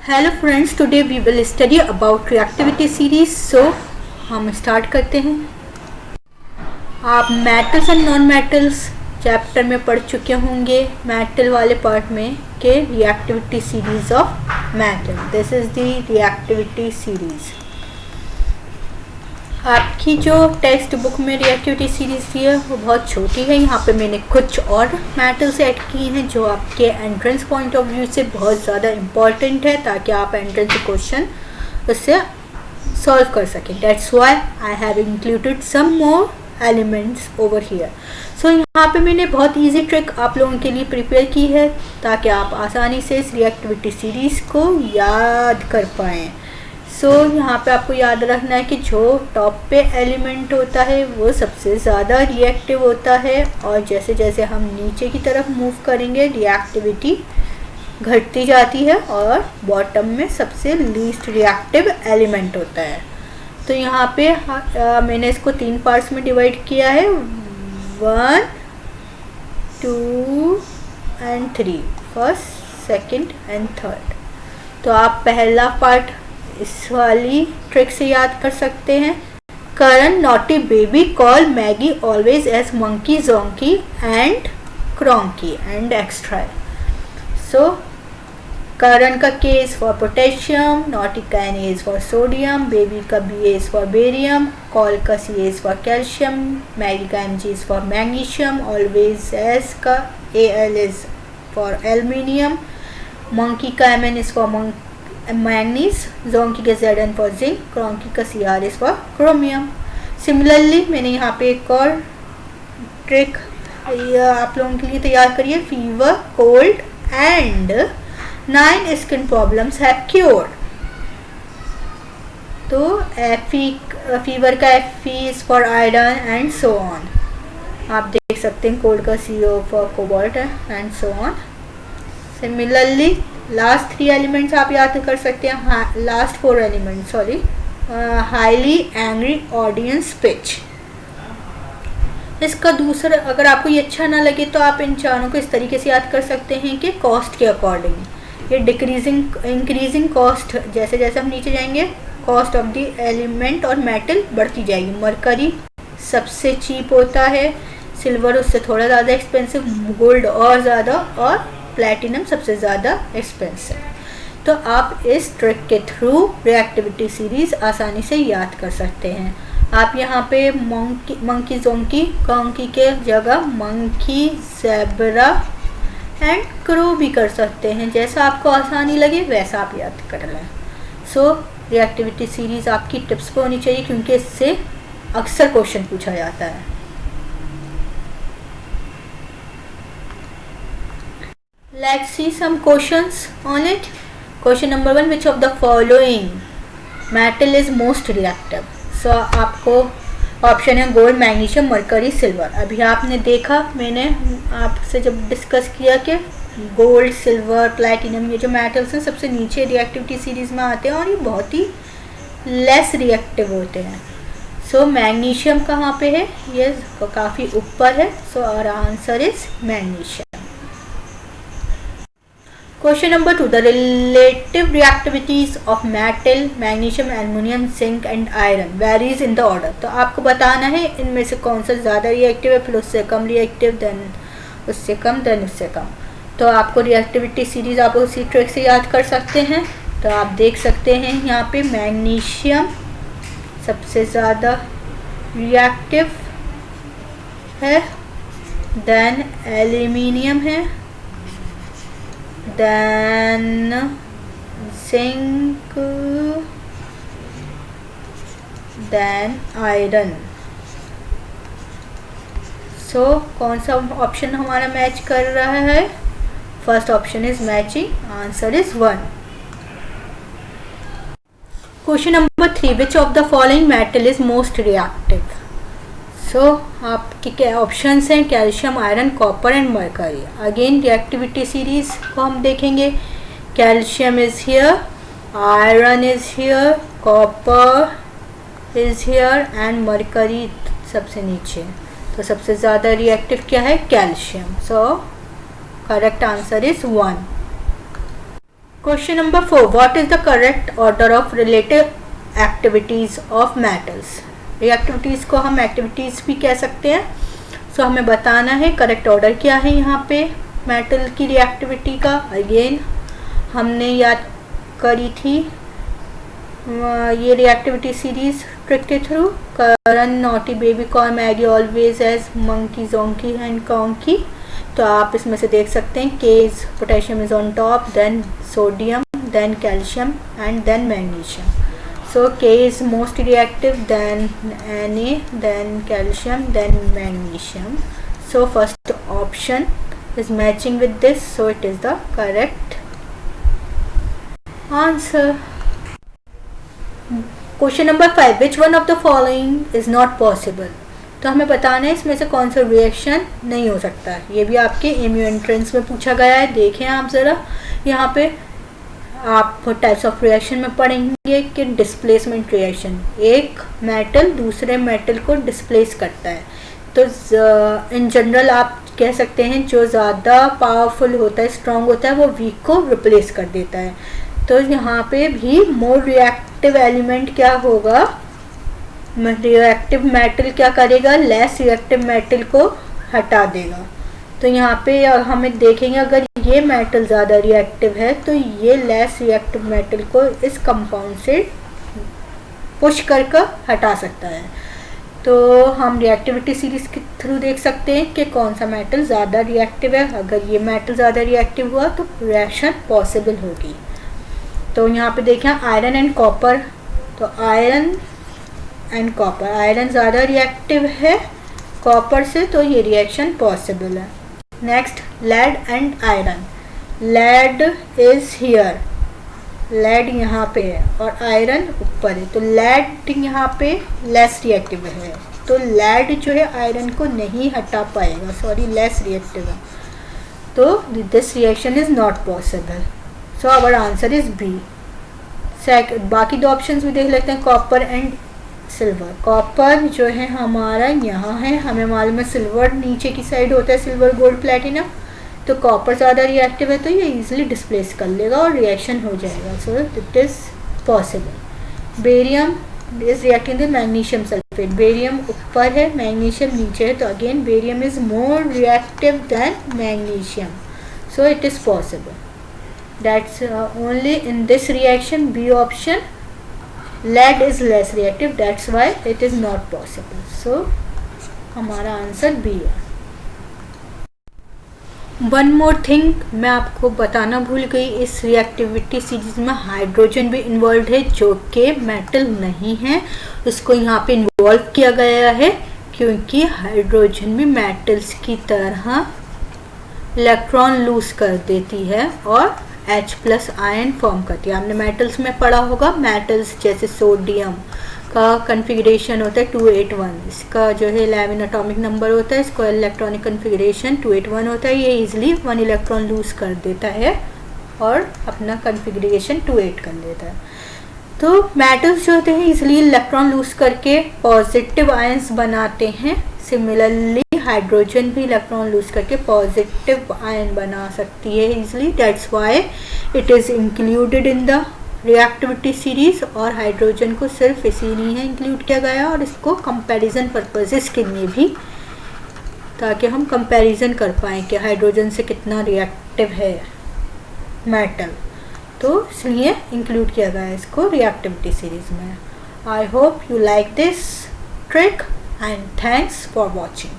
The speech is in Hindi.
Hello friends, today we will study about reactivity series. So हम स्टार्ट करते हैं। आप metals and non metals chapter में पढ़ चुके होंगे, मेटल वाले पार्ट में के reactivity series of metal. This is the reactivity series. आपकी जो टेक्स्ट बुक में रिएक्टिविटी सीरीज थी वो बहुत छोटी है। यहाँ पे मैंने कुछ और मेटल्स ऐड किए हैं जो आपके एंट्रेंस पॉइंट ऑफ व्यू से बहुत ज़्यादा इम्पॉर्टेंट है, ताकि आप एंट्रेंस क्वेश्चन उससे सॉल्व कर सकें। That's why I have included some more elements over here. So यहाँ पे मैंने बहुत इजी ट्रिक आप लोगों के लिए प्रिपेयर की है, ताकि आप आसानी से इस रिएक्टिविटी सीरीज़ को याद कर पाएँ। यहाँ पे आपको याद रखना है कि जो टॉप पे एलिमेंट होता है वो सबसे ज़्यादा रिएक्टिव होता है, और जैसे जैसे हम नीचे की तरफ मूव करेंगे रिएक्टिविटी घटती जाती है, और बॉटम में सबसे लीस्ट रिएक्टिव एलिमेंट होता है। तो यहाँ पे मैंने इसको 3 पार्ट्स में डिवाइड किया है, 1, 2 and 3, first, second and third. तो आप पहला पार्ट इस वाली ट्रिक से याद कर सकते हैं। Karan naughty baby call Maggi always age monkey जोंकी and cronky and extra. So Karan का K is for potassium, naughty का N is for sodium, baby का B is for barium, call का C is for calcium, Maggi का M G is for magnesium, always age का A L is for aluminium, monkey का M N is for manganese, jonky का जेड फॉर जिंक, क्रॉन्की का C R is for chromium. Similarly मैंने यहाँ पे एक और ट्रिक आप लोगों के लिए तैयार करी है। Fever, cold and 9 skin problems have cured. तो फीवर का F is for iron and so on. आप देख सकते हैं कोल्ड का C O for cobalt and so on. Similarly last 3 elements आप याद कर सकते हैं, last 4 element sorry. Highly angry audience speech. इसका दूसरा, अगर आपको ये अच्छा ना लगे तो आप इन चारों को इस तरीके से याद कर सकते हैं कि कॉस्ट के अकॉर्डिंग। ये डिक्रीजिंग इंक्रीजिंग कॉस्ट, जैसे जैसे हम नीचे जाएंगे कॉस्ट ऑफ द एलिमेंट और मेटल बढ़ती जाएगी। मरकरी सबसे चीप होता है, सिल्वर उससे थोड़ा ज़्यादा एक्सपेंसिव, गोल्ड और ज़्यादा, और प्लैटिनम सबसे ज़्यादा एक्सपेंसिव। तो आप इस ट्रिक के थ्रू रिएक्टिविटी सीरीज़ आसानी से याद कर सकते हैं। आप यहाँ पे मंकी जोंकी, क्रॉन्की के जगह मंकी, ज़ेब्रा एंड क्रो भी कर सकते हैं। जैसा आपको आसानी लगे वैसा आप याद कर लें। सो रिएक्टिविटी सीरीज़ आपकी टिप्स पे होनी चाहिए, क्योंकि इससे अक्सर क्वेश्चन पूछा जाता है। Let's see some questions on it. Question number 1, which of the following metal is most reactive? So आपको ऑप्शन है गोल्ड, मैग्नीशियम, मरकरी, सिल्वर। अभी आपने देखा, मैंने आपसे जब डिस्कस किया कि गोल्ड, सिल्वर, प्लैटिनम ये जो मेटल्स हैं सबसे नीचे रिएक्टिविटी सीरीज में आते हैं, और ये बहुत ही लेस रिएक्टिव होते हैं। सो मैग्नीशियम कहाँ पे है? ये काफ़ी ऊपर है। सो और answer is magnesium. Question number 2, the relative reactivities of metal, magnesium, aluminium, zinc and iron varies in the order. तो आपको बताना है इनमें से कौन सा ज़्यादा रिएक्टिव है, फिर उससे कम रिएक्टिव, देन उससे कम, देन उससे कम। तो आपको रिएक्टिविटी सीरीज आप उसी ट्रिक से याद कर सकते हैं। तो आप देख सकते हैं यहाँ पे मैग्नीशियम सबसे ज़्यादा रिएक्टिव है, देन एल्यूमिनियम है, then zinc, then iron. So कौन सा ऑप्शन हमारा मैच कर रहा है? First option is matching, answer is 1। Question number 3, which of the following metal is most reactive? So आपके क्या ऑप्शंस हैं? Calcium, iron, copper and mercury. Again reactivity series को हम देखेंगे। Calcium is here, iron is here, copper is here and mercury सबसे नीचे। तो सबसे ज़्यादा रिएक्टिव क्या है? Calcium. So correct answer is 1। Question number 4. What is the correct order of relative activities of metals? Reactivities को हम एक्टिविटीज़ भी कह सकते हैं. सो हमें बताना है करेक्ट ऑर्डर क्या है यहाँ पे मेटल की रिएक्टिविटी का. अगेन हमने याद करी थी ये रिएक्टिविटी सीरीज ट्रिक के through. Karan, naughty, baby corn, Maggi, always age, monkey, जोंकी and कॉन्की. तो आप इसमें से देख सकते हैं K's potassium is on top, then sodium, then calcium and then magnesium. So K is most reactive, then Na, then calcium, then magnesium. So first option is matching with this, so it is the correct answer. Question number 5. Which one of the following is not possible? तो हमें बताना है इसमें से कौन सा रिएक्शन नहीं हो सकता. ये भी आपके एमयू एंट्रेंस में पूछा गया है. देखें आप ज़रा यहाँ पे आप टाइप्स ऑफ रिएक्शन में पढ़ेंगे कि डिस्प्लेसमेंट रिएक्शन, एक मेटल दूसरे मेटल को डिस्प्लेस करता है. तो इन जनरल आप कह सकते हैं जो ज़्यादा पावरफुल होता है, स्ट्रॉन्ग होता है, वो वीक को रिप्लेस कर देता है. तो यहाँ पे भी मोर रिएक्टिव एलिमेंट क्या होगा, रिएक्टिव मेटल क्या करेगा, लेस रिएक्टिव मेटल को हटा देगा. तो यहाँ पे हमें देखेंगे अगर ये मेटल ज़्यादा रिएक्टिव है तो ये लेस रिएक्टिव मेटल को इस कंपाउंड से पुश करके हटा सकता है. तो हम रिएक्टिविटी सीरीज के थ्रू देख सकते हैं कि कौन सा मेटल ज़्यादा रिएक्टिव है. अगर ये मेटल ज़्यादा रिएक्टिव हुआ तो रिएक्शन पॉसिबल होगी. तो यहाँ पे देखें आयरन एंड कॉपर. तो आयरन एंड कॉपर, आयरन ज़्यादा रिएक्टिव है कॉपर से, तो ये रिएक्शन पॉसिबल है. Next lead and iron. Lead is here, lead यहाँ पे है और आयरन ऊपर है. तो लेड यहाँ पे लेस रिएक्टिव है, तो लेड जो है आयरन को नहीं हटा पाएगा, सॉरी लेस रिएक्टिव है. तो this reaction is not possible. So our answer is B. बाकी दो ऑप्शंस भी देख लेते हैं. Copper and silver. कॉपर जो है हमारा यहाँ है, हमें मालूम है सिल्वर नीचे की साइड होता है, सिल्वर गोल्ड प्लेटिनम. तो कॉपर ज़्यादा रिएक्टिव है तो ये इजीली डिस्प्लेस कर लेगा और रिएक्शन हो जाएगा. So it is possible. Barium is reacting with magnesium sulphate. Barium ऊपर है, मैग्नीशियम नीचे है, तो again barium is more reactive than magnesium. So it is possible. That's only in this reaction B option. Lead is less reactive, that's why it is not possible. So हमारा आंसर बी है. वन मोर थिंग मैं आपको बताना भूल गई, इस रिएक्टिविटी सीरीज में हाइड्रोजन भी इन्वॉल्व है जो कि मेटल नहीं है. उसको यहाँ पे इन्वॉल्व किया गया है क्योंकि हाइड्रोजन भी मेटल्स की तरह इलेक्ट्रॉन लूज कर देती है और H+ आयन फॉर्म करती है. आपने मेटल्स में पढ़ा होगा, मेटल्स जैसे सोडियम का कन्फिग्रेशन होता है 281. इसका जो है 11 एटॉमिक नंबर होता है, इसको इलेक्ट्रॉनिक कन्फिग्रेशन 281 होता है. ये इजीली 1 इलेक्ट्रॉन लूज कर देता है और अपना कन्फिग्रेशन 28 कर देता है. तो मेटल्स जो होते हैं इजीली इलेक्ट्रॉन लूज करके पॉजिटिव आयंस बनाते हैं. सिमिलरली हाइड्रोजन भी इलेक्ट्रॉन लूज करके पॉजिटिव आयन बना सकती है easily. That's why it is included in the reactivity series. और हाइड्रोजन को सिर्फ इसीलिए इंक्लूड किया गया और इसको कंपैरिजन पर्पसेस के लिए भी, ताकि हम कंपैरिजन कर पाएँ कि हाइड्रोजन से कितना रिएक्टिव है मेटल. तो इसलिए इंक्लूड किया गया है इसको रिएक्टिविटी सीरीज में. I hope you like this trick and thanks for watching.